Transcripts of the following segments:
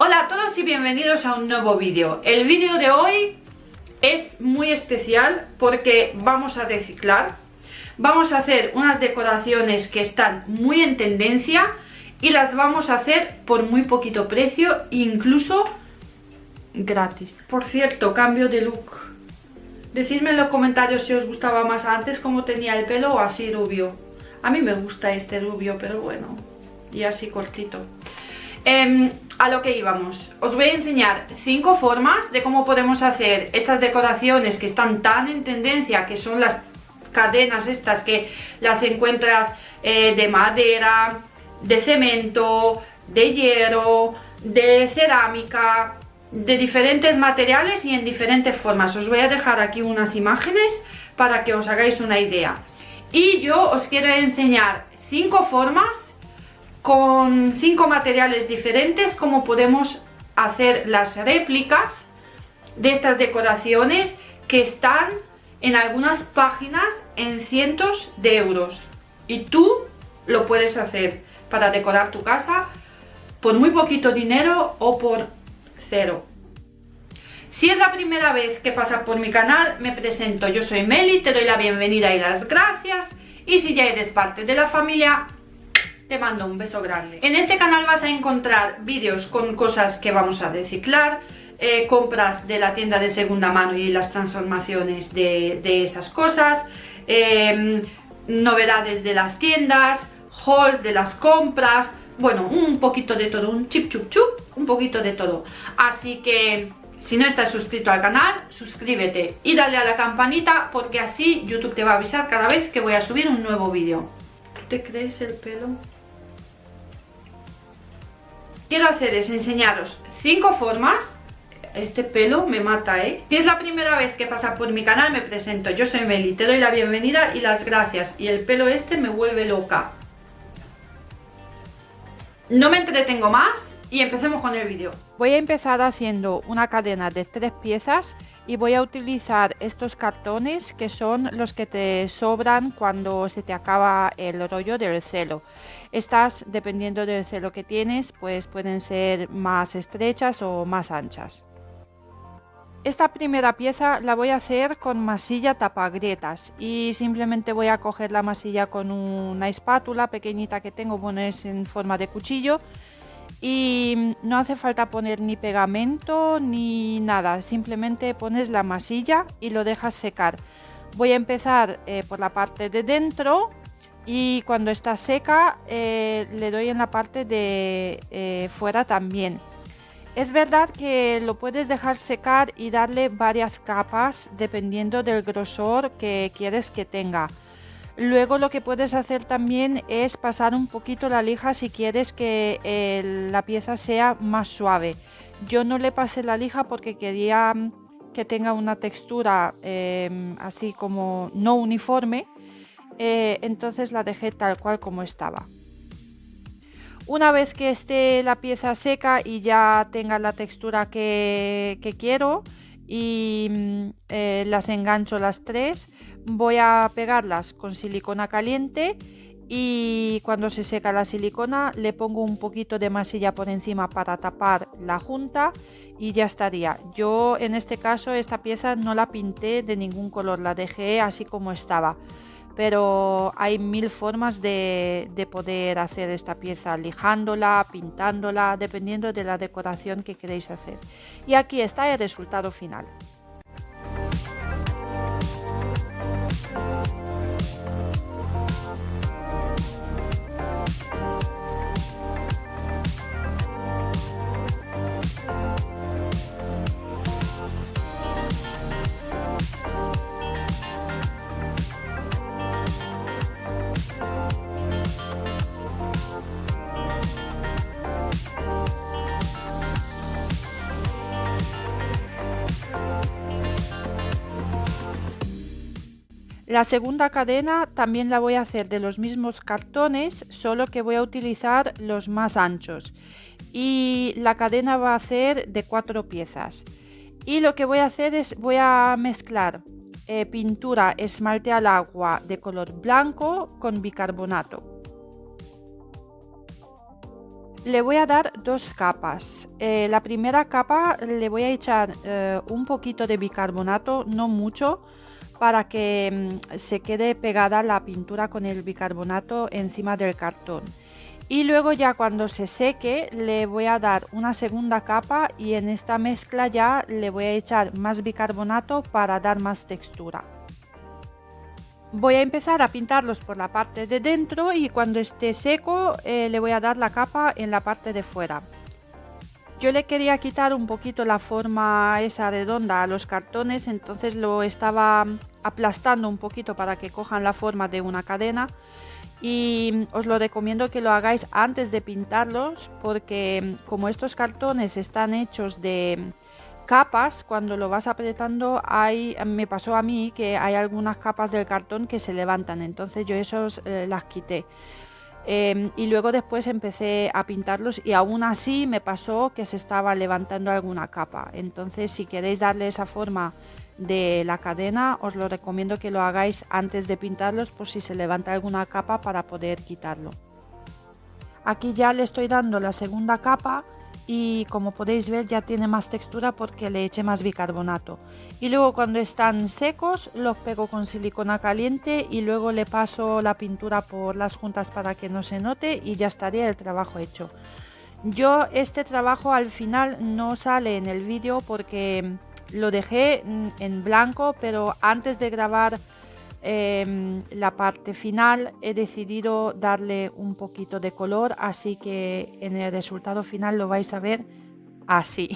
Hola a todos y bienvenidos a un nuevo vídeo. El vídeo de hoy es muy especial porque vamos a reciclar. Vamos a hacer unas decoraciones que están muy en tendencia y las vamos a hacer por muy poquito precio, incluso gratis. Por cierto, cambio de look. Decidme en los comentarios si os gustaba más antes cómo tenía el pelo o así rubio. A mí me gusta este rubio, pero bueno, y así cortito. A lo que íbamos, os voy a enseñar 5 formas de cómo podemos hacer estas decoraciones que están tan en tendencia, que son las cadenas estas que las encuentras de madera, de cemento, de hierro, de cerámica, de diferentes materiales y en diferentes formas. Os voy a dejar aquí unas imágenes para que os hagáis una idea. Y yo os quiero enseñar 5 formas con 5 materiales diferentes cómo podemos hacer las réplicas de estas decoraciones que están en algunas páginas en cientos de euros. Y tú lo puedes hacer para decorar tu casa por muy poquito dinero o por cero. Si es la primera vez que pasas por mi canal, me presento, yo soy Meli, te doy la bienvenida y las gracias. Y si ya eres parte de la familia, te mando un beso grande. En este canal vas a encontrar vídeos con cosas que vamos a reciclar, compras de la tienda de segunda mano y las transformaciones de esas cosas, novedades de las tiendas, hauls de las compras, bueno, un poquito de todo, un chip chup chup, un poquito de todo. Así que si no estás suscrito al canal, suscríbete y dale a la campanita porque así YouTube te va a avisar cada vez que voy a subir un nuevo vídeo. ¿Tú te crees el pelo? Quiero hacer es enseñaros 5 formas. Este pelo me mata, ¿eh? Si es la primera vez que pasa por mi canal, me presento. Yo soy Meli, te doy la bienvenida y las gracias. Y el pelo este me vuelve loca. No me entretengo más y empecemos con el vídeo. Voy a empezar haciendo una cadena de 3 piezas y voy a utilizar estos cartones que son los que te sobran cuando se te acaba el rollo del celo. Estas, dependiendo del celo que tienes, pues pueden ser más estrechas o más anchas. Esta primera pieza la voy a hacer con masilla tapagrietas y simplemente voy a coger la masilla con una espátula pequeñita que tengo, bueno, es en forma de cuchillo. Y no hace falta poner ni pegamento ni nada, simplemente pones la masilla y lo dejas secar. Voy a empezar por la parte de dentro y cuando está seca le doy en la parte de fuera también. Es verdad que lo puedes dejar secar y darle varias capas dependiendo del grosor que quieres que tenga. Luego lo que puedes hacer también es pasar un poquito la lija si quieres que la pieza sea más suave. Yo no le pasé la lija porque quería que tenga una textura así como no uniforme, entonces la dejé tal cual como estaba. Una vez que esté la pieza seca y ya tenga la textura que quiero y las engancho las 3, voy a pegarlas con silicona caliente y cuando se seca la silicona le pongo un poquito de masilla por encima para tapar la junta y ya estaría. Yo en este caso esta pieza no la pinté de ningún color, la dejé así como estaba. Pero hay 1000 formas de poder hacer esta pieza, lijándola, pintándola, dependiendo de la decoración que queréis hacer. Y aquí está el resultado final. La segunda cadena también la voy a hacer de los mismos cartones, solo que voy a utilizar los más anchos. Y la cadena va a ser de 4 piezas. Y lo que voy a hacer es, voy a mezclar pintura esmalte al agua de color blanco con bicarbonato. Le voy a dar dos capas. La primera capa le voy a echar un poquito de bicarbonato, no mucho, para que se quede pegada la pintura con el bicarbonato encima del cartón. Y luego ya cuando se seque le voy a dar una segunda capa y en esta mezcla ya le voy a echar más bicarbonato para dar más textura. Voy a empezar a pintarlos por la parte de dentro y cuando esté seco le voy a dar la capa en la parte de fuera. Yo le quería quitar un poquito la forma esa redonda a los cartones, entonces lo estaba aplastando un poquito para que cojan la forma de una cadena. Y os lo recomiendo que lo hagáis antes de pintarlos porque como estos cartones están hechos de capas, cuando lo vas apretando me pasó a mí que hay algunas capas del cartón que se levantan, entonces yo esos las quité. Y luego después empecé a pintarlos y aún así me pasó que se estaba levantando alguna capa. Entonces si queréis darle esa forma de la cadena os lo recomiendo que lo hagáis antes de pintarlos por si se levanta alguna capa para poder quitarlo. Aquí ya le estoy dando la segunda capa y como podéis ver ya tiene más textura porque le eché más bicarbonato. Y luego cuando están secos los pego con silicona caliente y luego le paso la pintura por las juntas para que no se note y ya estaría el trabajo hecho. Yo este trabajo al final no sale en el vídeo porque lo dejé en blanco, pero antes de grabar la parte final he decidido darle un poquito de color, así que en el resultado final lo vais a ver así.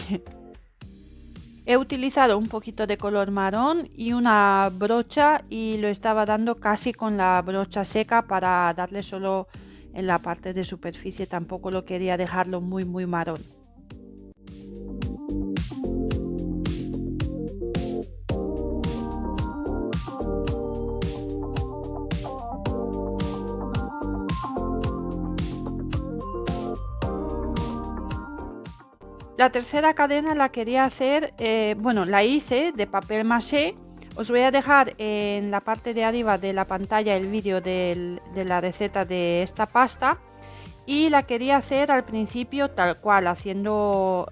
He utilizado un poquito de color marrón y una brocha y lo estaba dando casi con la brocha seca para darle solo en la parte de superficie, tampoco lo quería dejarlo muy marrón. La tercera cadena la quería hacer, la hice de papel maché. Os voy a dejar en la parte de arriba de la pantalla el vídeo de la receta de esta pasta. Y la quería hacer al principio tal cual, haciendo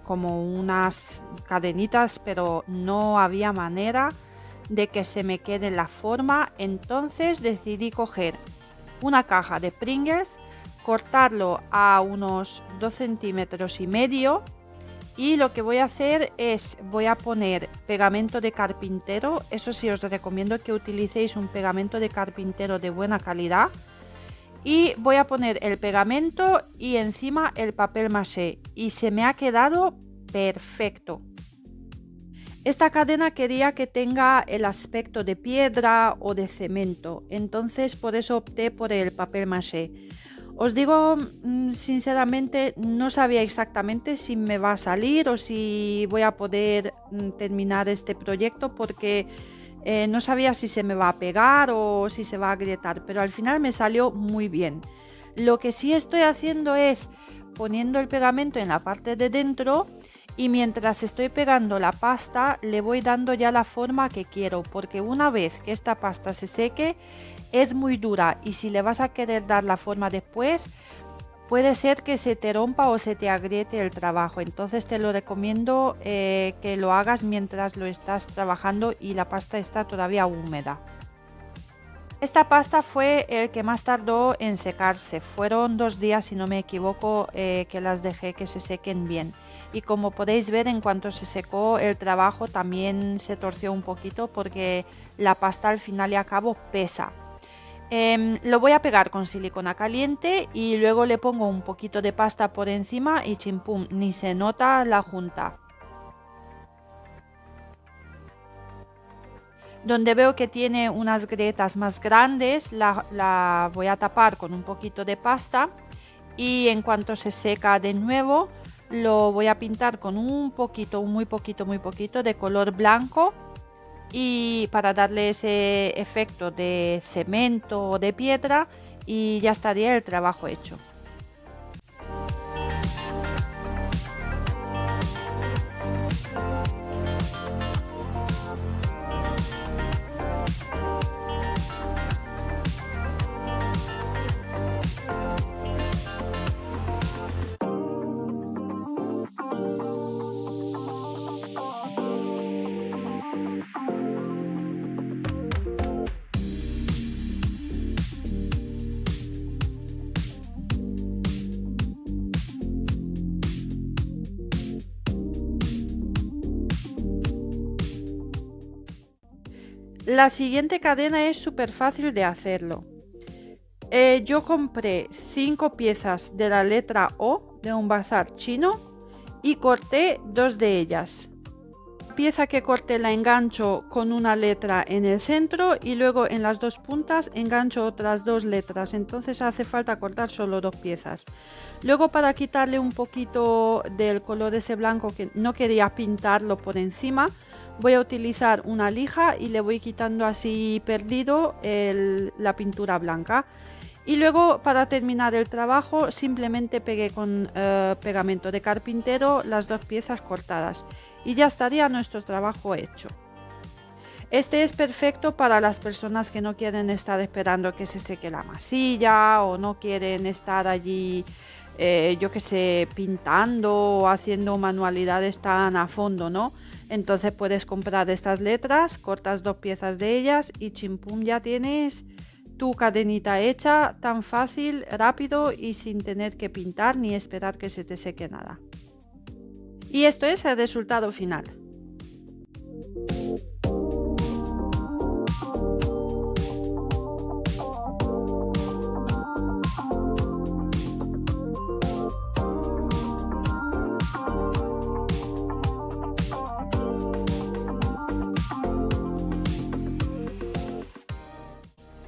como unas cadenitas, pero no había manera de que se me quede la forma. Entonces decidí coger una caja de Pringles, cortarlo a unos 2,5 centímetros y lo que voy a hacer es voy a poner pegamento de carpintero. Eso sí, os recomiendo que utilicéis un pegamento de carpintero de buena calidad y voy a poner el pegamento y encima el papel maché y se me ha quedado perfecto. Esta cadena quería que tenga el aspecto de piedra o de cemento, entonces por eso opté por el papel maché. Os digo sinceramente, no sabía exactamente si me va a salir o si voy a poder terminar este proyecto porque no sabía si se me va a pegar o si se va a agrietar, pero al final me salió muy bien. Lo que sí estoy haciendo es poniendo el pegamento en la parte de dentro y mientras estoy pegando la pasta le voy dando ya la forma que quiero, porque una vez que esta pasta se seque es muy dura y si le vas a querer dar la forma después puede ser que se te rompa o se te agriete el trabajo. Entonces te lo recomiendo que lo hagas mientras lo estás trabajando y la pasta está todavía húmeda. Esta pasta fue el que más tardó en secarse. Fueron 2 días, si no me equivoco, que las dejé que se sequen bien. Y como podéis ver, en cuanto se secó el trabajo también se torció un poquito porque la pasta al final y al cabo pesa. Lo voy a pegar con silicona caliente y luego le pongo un poquito de pasta por encima y chimpum, ni se nota la junta. Donde veo que tiene unas grietas más grandes la voy a tapar con un poquito de pasta y en cuanto se seca de nuevo lo voy a pintar con un poquito, muy poquito de color blanco y para darle ese efecto de cemento o de piedra y ya estaría el trabajo hecho. La siguiente cadena es súper fácil de hacerlo. Yo compré 5 piezas de la letra O de un bazar chino y corté 2 de ellas. La pieza que corté la engancho con una letra en el centro y luego en las 2 puntas engancho otras 2 letras, entonces hace falta cortar solo 2 piezas. Luego, para quitarle un poquito del color ese blanco que no quería pintarlo por encima, voy a utilizar una lija y le voy quitando así perdido la pintura blanca. Y luego, para terminar el trabajo, simplemente pegué con pegamento de carpintero las 2 piezas cortadas y ya estaría nuestro trabajo hecho. Este es perfecto para las personas que no quieren estar esperando que se seque la masilla o no quieren estar allí, yo que sé, pintando o haciendo manualidades tan a fondo, ¿no? Entonces puedes comprar estas letras, cortas 2 piezas de ellas y chimpum, ya tienes tu cadenita hecha, tan fácil, rápido y sin tener que pintar ni esperar que se te seque nada. Y esto es el resultado final.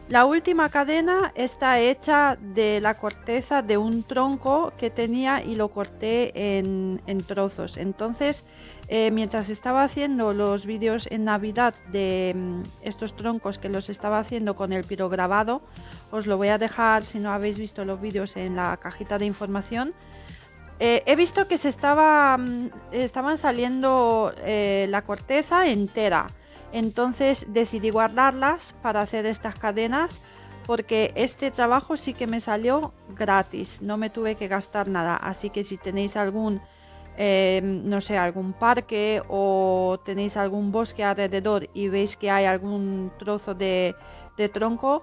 La última cadena está hecha de la corteza de un tronco que tenía y lo corté en trozos. Entonces, mientras estaba haciendo los vídeos en Navidad de estos troncos, que los estaba haciendo con el pirograbado, os lo voy a dejar, si no habéis visto los vídeos, en la cajita de información. He visto que estaban saliendo la corteza entera. Entonces decidí guardarlas para hacer estas cadenas, porque este trabajo sí que me salió gratis, no me tuve que gastar nada. Así que si tenéis algún, no sé, algún parque o tenéis algún bosque alrededor y veis que hay algún trozo de tronco,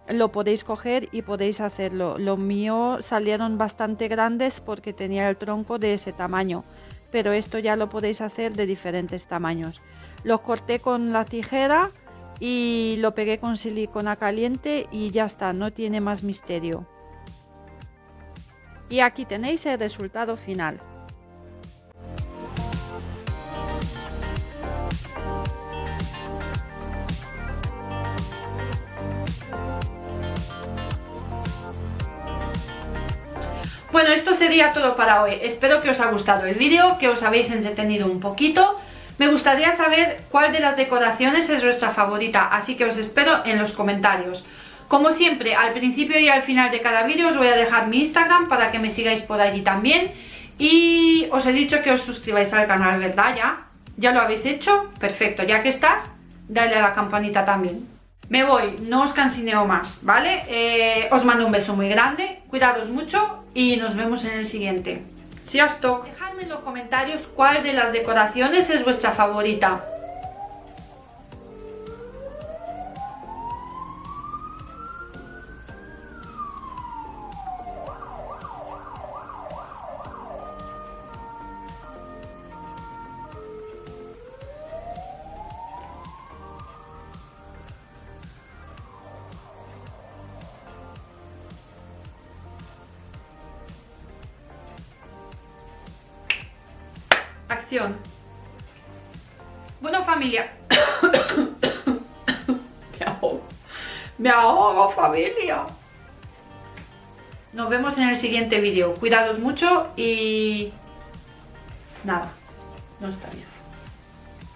lo podéis coger y podéis hacerlo. Los míos salieron bastante grandes porque tenía el tronco de ese tamaño, pero esto ya lo podéis hacer de diferentes tamaños. Los corté con la tijera y lo pegué con silicona caliente y ya está, no tiene más misterio. Y aquí tenéis el resultado final. Bueno, esto sería todo para hoy. Espero que os haya gustado el vídeo, que os habéis entretenido un poquito. Me gustaría saber cuál de las decoraciones es vuestra favorita, así que os espero en los comentarios. Como siempre, al principio y al final de cada vídeo os voy a dejar mi Instagram para que me sigáis por allí también. Y os he dicho que os suscribáis al canal, ¿verdad? ¿Ya lo habéis hecho? Perfecto, ya que estás, dale a la campanita también. Me voy, no os cansineo más, ¿vale? Os mando un beso muy grande, cuidaros mucho y nos vemos en el siguiente. Sziasztok. Dejadme en los comentarios cuál de las decoraciones es vuestra favorita. Acción. Bueno, familia. Me ahogo, familia. Nos vemos en el siguiente vídeo. Cuidados mucho y... nada, no está bien.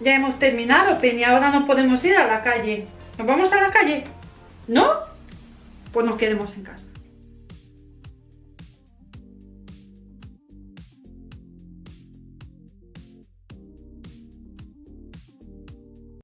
Ya hemos terminado, Penny. Ahora no podemos ir a la calle. ¿Nos vamos a la calle? ¿No? Pues nos quedemos en casa.